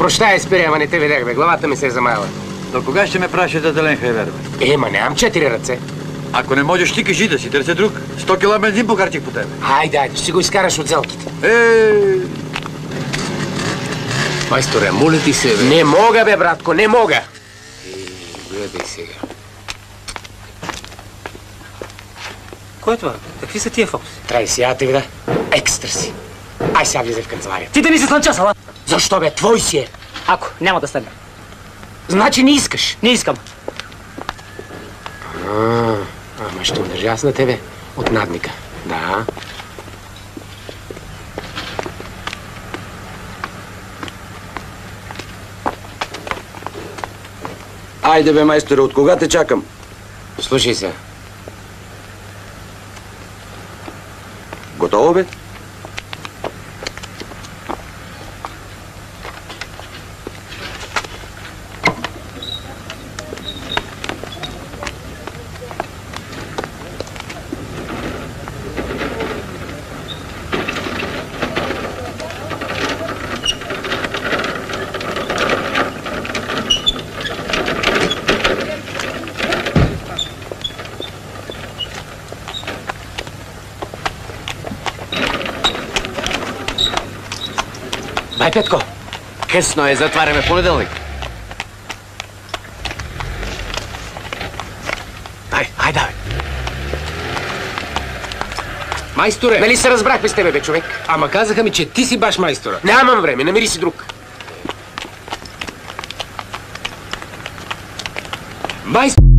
Прощай, Спири, ама не те видях, бе. Главата ми се е замаяла. До кога ще ме пращате Делен Хайвер, бе? Ма нямам 4 ръце. Ако не можеш, ти кажи да си търся друг. 100 кила бензин похарчих по тебе. Хайде, ще си го изкараш от зелките. Майсторе, моля ти се, бе. Не мога, бе, братко, не мога. Гледай сега. Кой е това? Какви са тия фокуси? Трай си, я те вида. Екстраси. Ай сега влизай в канцеларията. Ти да ми се слънчасала? Защо, бе? Твой си е. Ако, няма да стане. Значи не искаш. Не искам. Ама ще удържа аз на тебе. От надника. Да. Айде бе, майсторе, от кога те чакам? Слушай се. Готово бе? Бай, Петко. Късно е, затваряме в понеделник. Ай, давай. Майсторе! Нали се разбрахме с тебе, бе, човек? Ама казаха ми, че ти си баш майстора. Нямам време, намери си друг. Майстор!